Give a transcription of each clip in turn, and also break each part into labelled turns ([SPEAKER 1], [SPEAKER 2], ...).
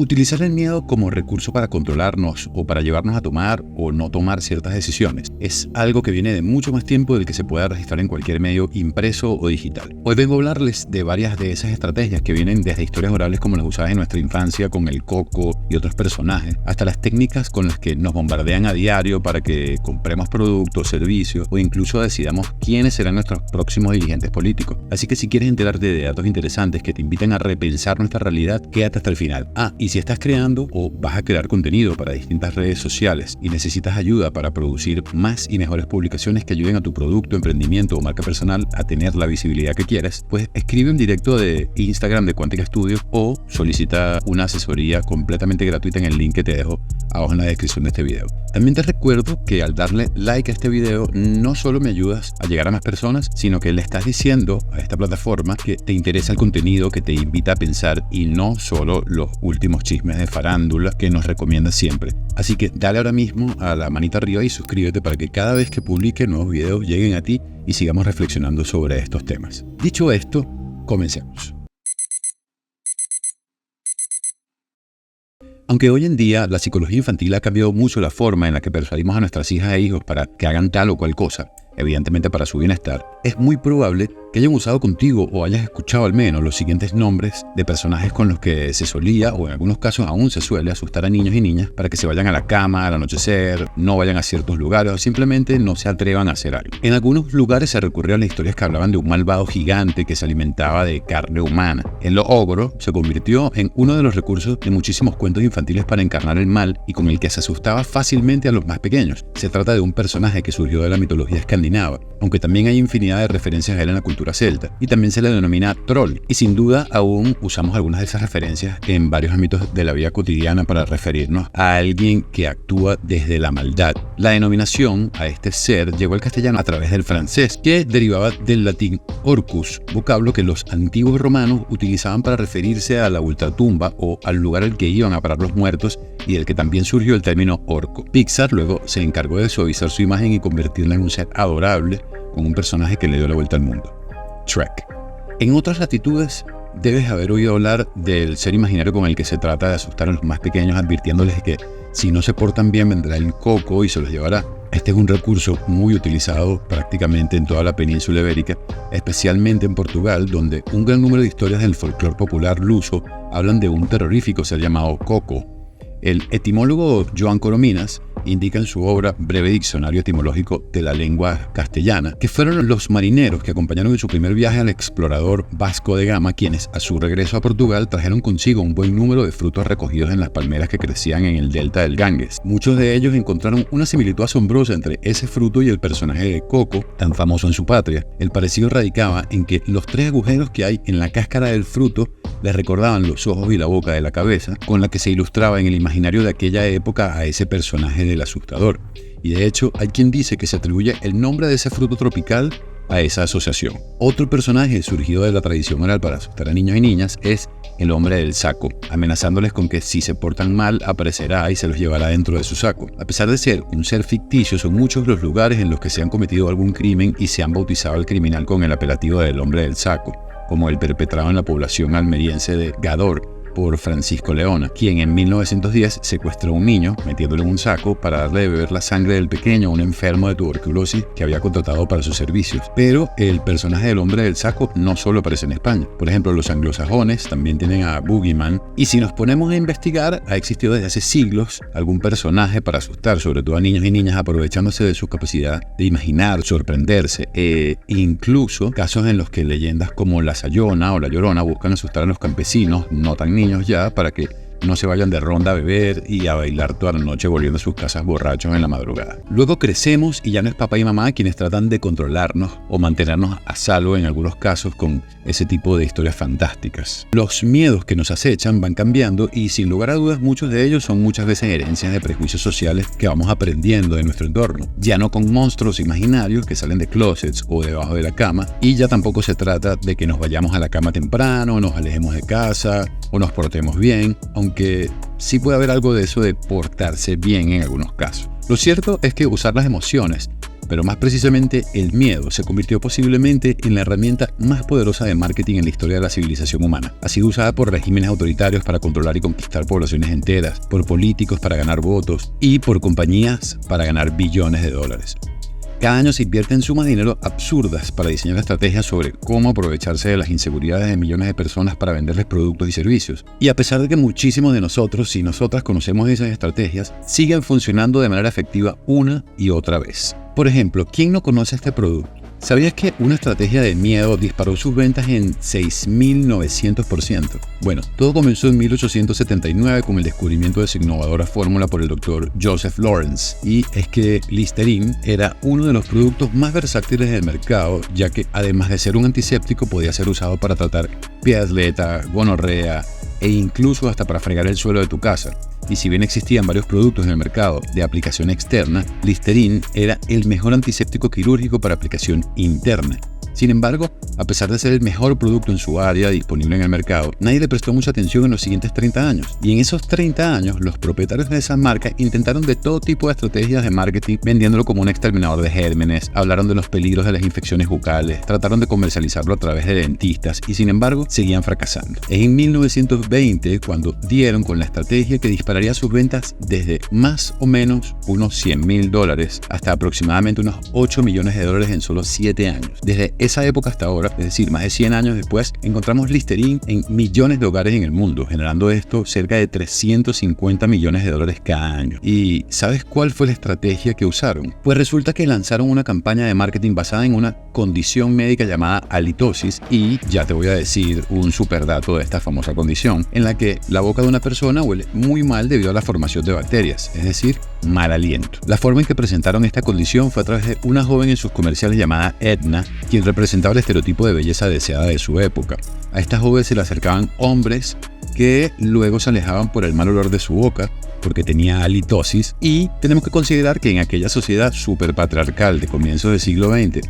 [SPEAKER 1] Utilizar el miedo como recurso para controlarnos o para llevarnos a tomar o no tomar ciertas decisiones es algo que viene de mucho más tiempo del que se pueda registrar en cualquier medio impreso o digital. Hoy vengo a hablarles de varias de esas estrategias que vienen desde historias orales como las usadas en nuestra infancia con el Coco y otros personajes, hasta las técnicas con las que nos bombardean a diario para que compremos productos, servicios o incluso decidamos quiénes serán nuestros próximos dirigentes políticos. Así que si quieres enterarte de datos interesantes que te invitan a repensar nuestra realidad, quédate hasta el final. Y si estás creando o vas a crear contenido para distintas redes sociales y necesitas ayuda para producir más y mejores publicaciones que ayuden a tu producto, emprendimiento o marca personal a tener la visibilidad que quieres, pues escribe un directo de Instagram de Quantica Studio o solicita una asesoría completamente gratuita en el link que te dejo abajo en la descripción de este video. También te recuerdo que al darle like a este video no solo me ayudas a llegar a más personas, sino que le estás diciendo a esta plataforma que te interesa el contenido, que te invita a pensar y no solo los últimos chismes de farándula que nos recomiendas siempre. Así que dale ahora mismo a la manita arriba y suscríbete para que cada vez que publique nuevos videos lleguen a ti y sigamos reflexionando sobre estos temas. Dicho esto, comencemos. Aunque hoy en día la psicología infantil ha cambiado mucho la forma en la que persuadimos a nuestras hijas e hijos para que hagan tal o cual cosa, evidentemente para su bienestar, es muy probable que hayan usado contigo o hayas escuchado al menos los siguientes nombres de personajes con los que se solía o en algunos casos aún se suele asustar a niños y niñas para que se vayan a la cama al anochecer, no vayan a ciertos lugares o simplemente no se atrevan a hacer algo. En algunos lugares se recurrieron a historias que hablaban de un malvado gigante que se alimentaba de carne humana. El ogro se convirtió en uno de los recursos de muchísimos cuentos infantiles para encarnar el mal y con el que se asustaba fácilmente a los más pequeños. Se trata de un personaje que surgió de la mitología escandinava, aunque también hay infinidad de referencias a él en la cultura celta, y también se le denomina troll, y sin duda aún usamos algunas de esas referencias en varios ámbitos de la vida cotidiana para referirnos a alguien que actúa desde la maldad. La denominación a este ser llegó al castellano a través del francés, que derivaba del latín orcus, vocablo que los antiguos romanos utilizaban para referirse a la ultratumba o al lugar al que iban a parar los muertos, y del que también surgió el término orco. Pixar luego se encargó de suavizar su imagen y convertirla en un ser adorable con un personaje que le dio la vuelta al mundo: Shrek. En otras latitudes debes haber oído hablar del ser imaginario con el que se trata de asustar a los más pequeños, advirtiéndoles que si no se portan bien vendrá el Coco y se los llevará. Este es un recurso muy utilizado prácticamente en toda la península ibérica, especialmente en Portugal, donde un gran número de historias del folclore popular luso hablan de un terrorífico ser llamado Coco. El etimólogo Joan Corominas indica en su obra Breve Diccionario Etimológico de la Lengua Castellana que fueron los marineros que acompañaron en su primer viaje al explorador Vasco de Gama quienes a su regreso a Portugal trajeron consigo un buen número de frutos recogidos en las palmeras que crecían en el delta del Ganges. Muchos de ellos encontraron una similitud asombrosa entre ese fruto y el personaje de Coco, tan famoso en su patria. El parecido radicaba en que los tres agujeros que hay en la cáscara del fruto les recordaban los ojos y la boca de la cabeza, con la que se ilustraba en el imaginario de aquella época a ese personaje del asustador. Y de hecho, hay quien dice que se atribuye el nombre de ese fruto tropical a esa asociación. Otro personaje surgido de la tradición oral para asustar a niños y niñas es el hombre del saco, amenazándoles con que si se portan mal aparecerá y se los llevará dentro de su saco. A pesar de ser un ser ficticio, son muchos los lugares en los que se han cometido algún crimen y se han bautizado al criminal con el apelativo del hombre del saco, como el perpetrado en la población almeriense de Gador por Francisco Leona, quien en 1910 secuestró a un niño metiéndolo en un saco para darle de beber la sangre del pequeño a un enfermo de tuberculosis que había contratado para sus servicios. Pero el personaje del hombre del saco no solo aparece en España. Por ejemplo, los anglosajones también tienen a Boogeyman, y si nos ponemos a investigar, ha existido desde hace siglos algún personaje para asustar, sobre todo a niños y niñas, aprovechándose de su capacidad de imaginar, sorprenderse, incluso casos en los que leyendas como la Sayona o la Llorona buscan asustar a los campesinos, no tan niños ya, para que no se vayan de ronda a beber y a bailar toda la noche volviendo a sus casas borrachos en la madrugada. Luego crecemos y ya no es papá y mamá quienes tratan de controlarnos o mantenernos a salvo en algunos casos con ese tipo de historias fantásticas. Los miedos que nos acechan van cambiando y sin lugar a dudas muchos de ellos son muchas veces herencias de prejuicios sociales que vamos aprendiendo de nuestro entorno. Ya no con monstruos imaginarios que salen de closets o debajo de la cama, y ya tampoco se trata de que nos vayamos a la cama temprano, nos alejemos de casa o nos portemos bien, aunque sí puede haber algo de eso de portarse bien en algunos casos. Lo cierto es que usar las emociones pero más precisamente el miedo se convirtió posiblemente en la herramienta más poderosa de marketing en la historia de la civilización humana. Ha sido usada por regímenes autoritarios para controlar y conquistar poblaciones enteras, por políticos para ganar votos y por compañías para ganar billones de dólares. Cada año se invierten sumas de dinero absurdas para diseñar estrategias sobre cómo aprovecharse de las inseguridades de millones de personas para venderles productos y servicios. Y a pesar de que muchísimos de nosotros y nosotras conocemos esas estrategias, siguen funcionando de manera efectiva una y otra vez. Por ejemplo, ¿quién no conoce este producto? ¿Sabías que una estrategia de miedo disparó sus ventas en 6.900%? Bueno, todo comenzó en 1879 con el descubrimiento de su innovadora fórmula por el Dr. Joseph Lawrence. Y es que Listerine era uno de los productos más versátiles del mercado, ya que además de ser un antiséptico podía ser usado para tratar pie de atleta, gonorrea e incluso hasta para fregar el suelo de tu casa. Y si bien existían varios productos en el mercado de aplicación externa, Listerine era el mejor antiséptico quirúrgico para aplicación interna. Sin embargo, a pesar de ser el mejor producto en su área disponible en el mercado, nadie le prestó mucha atención en los siguientes 30 años. Y en esos 30 años, los propietarios de esa marca intentaron de todo tipo de estrategias de marketing, vendiéndolo como un exterminador de gérmenes, hablaron de los peligros de las infecciones bucales, trataron de comercializarlo a través de dentistas y sin embargo, seguían fracasando. Es en 1920 cuando dieron con la estrategia que dispararía sus ventas desde más o menos unos $100,000 hasta aproximadamente unos $8 millones en solo 7 años. Desde esa época hasta ahora, es decir, más de 100 años después, encontramos Listerine en millones de hogares en el mundo, generando esto cerca de $350 millones cada año. ¿Y sabes cuál fue la estrategia que usaron? Pues resulta que lanzaron una campaña de marketing basada en una condición médica llamada halitosis y ya te voy a decir un super dato de esta famosa condición, en la que la boca de una persona huele muy mal debido a la formación de bacterias, es decir, mal aliento. La forma en que presentaron esta condición fue a través de una joven en sus comerciales llamada Edna, quien representaba el estereotipo de belleza deseada de su época. A esta joven se le acercaban hombres que luego se alejaban por el mal olor de su boca porque tenía halitosis, y tenemos que considerar que en aquella sociedad súper patriarcal de comienzos del siglo XX,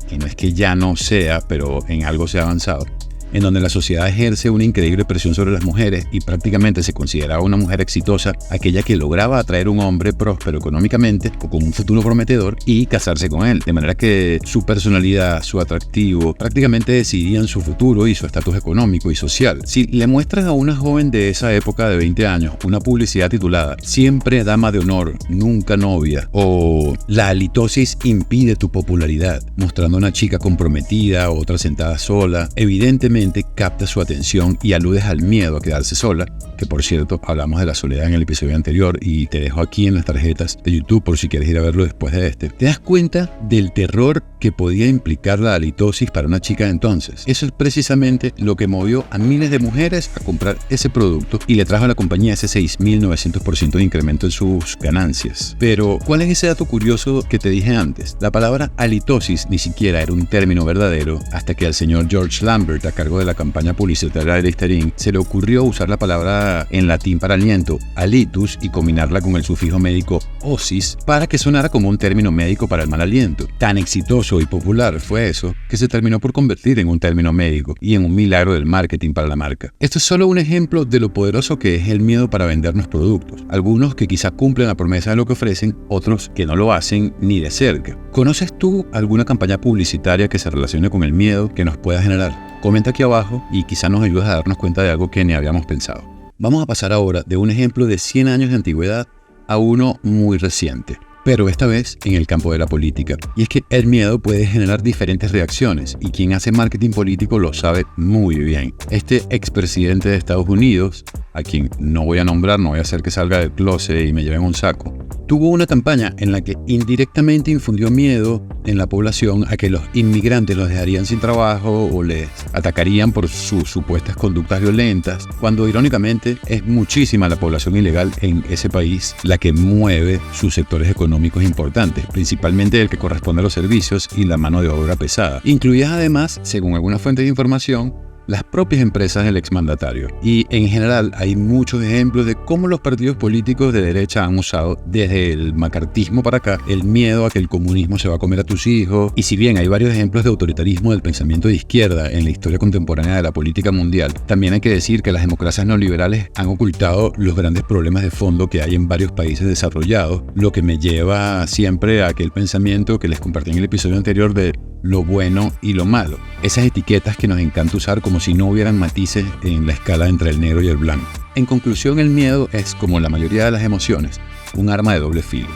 [SPEAKER 1] que no es que ya no sea, pero en algo se ha avanzado, en donde la sociedad ejerce una increíble presión sobre las mujeres y prácticamente se consideraba una mujer exitosa aquella que lograba atraer a un hombre próspero económicamente o con un futuro prometedor y casarse con él, de manera que su personalidad, su atractivo, prácticamente decidían su futuro y su estatus económico y social. Si le muestras a una joven de esa época de 20 años una publicidad titulada "Siempre dama de honor, nunca novia" o "La halitosis impide tu popularidad", mostrando a una chica comprometida o otra sentada sola, evidentemente capta su atención y aludes al miedo a quedarse sola, que por cierto hablamos de la soledad en el episodio anterior y te dejo aquí en las tarjetas de YouTube por si quieres ir a verlo después de este. ¿Te das cuenta del terror que podía implicar la halitosis para una chica de entonces? Eso es precisamente lo que movió a miles de mujeres a comprar ese producto y le trajo a la compañía ese 6.900% de incremento en sus ganancias. Pero, ¿cuál es ese dato curioso que te dije antes? La palabra halitosis ni siquiera era un término verdadero hasta que al señor George Lambert, a cargo de la campaña publicitaria de Listerine, se le ocurrió usar la palabra en latín para aliento, halitus, y combinarla con el sufijo médico osis para que sonara como un término médico para el mal aliento. Tan exitoso y popular fue eso que se terminó por convertir en un término médico y en un milagro del marketing para la marca. Esto es solo un ejemplo de lo poderoso que es el miedo para vendernos productos. Algunos que quizá cumplen la promesa de lo que ofrecen, otros que no lo hacen ni de cerca. ¿Conoces tú alguna campaña publicitaria que se relacione con el miedo que nos pueda generar? Comenta aquí abajo y quizá nos ayudes a darnos cuenta de algo que ni habíamos pensado. Vamos a pasar ahora de un ejemplo de 100 años de antigüedad a uno muy reciente, pero esta vez en el campo de la política. Y es que el miedo puede generar diferentes reacciones y quien hace marketing político lo sabe muy bien. Este expresidente de Estados Unidos, a quien no voy a nombrar, no voy a hacer que salga del closet y me lleven un saco, tuvo una campaña en la que indirectamente infundió miedo en la población a que los inmigrantes los dejarían sin trabajo o les atacarían por sus supuestas conductas violentas, cuando irónicamente es muchísima la población ilegal en ese país la que mueve sus sectores económicos importantes, principalmente el que corresponde a los servicios y la mano de obra pesada, incluidas además, según algunas fuentes de información, las propias empresas del exmandatario. Y en general hay muchos ejemplos de cómo los partidos políticos de derecha han usado desde el macartismo para acá el miedo a que el comunismo se va a comer a tus hijos. Y si bien hay varios ejemplos de autoritarismo del pensamiento de izquierda en la historia contemporánea de la política mundial, también hay que decir que las democracias neoliberales han ocultado los grandes problemas de fondo que hay en varios países desarrollados, lo que me lleva siempre a aquel pensamiento que les compartí en el episodio anterior de lo bueno y lo malo. Esas etiquetas que nos encanta usar como si no hubieran matices en la escala entre el negro y el blanco. En conclusión, el miedo es, como la mayoría de las emociones, un arma de doble filo.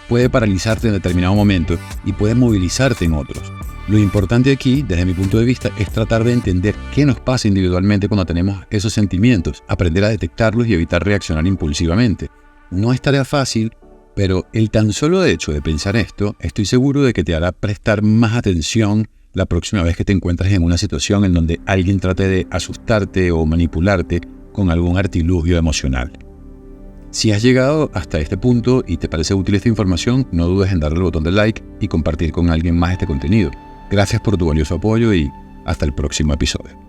[SPEAKER 1] Puede paralizarte en determinado momento y puede movilizarte en otros. Lo importante aquí, desde mi punto de vista, es tratar de entender qué nos pasa individualmente cuando tenemos esos sentimientos, aprender a detectarlos y evitar reaccionar impulsivamente. No es tarea fácil, pero el tan solo hecho de pensar esto, estoy seguro de que te hará prestar más atención la próxima vez que te encuentres en una situación en donde alguien trate de asustarte o manipularte con algún artilugio emocional. Si has llegado hasta este punto y te parece útil esta información, no dudes en darle el botón de like y compartir con alguien más este contenido. Gracias por tu valioso apoyo y hasta el próximo episodio.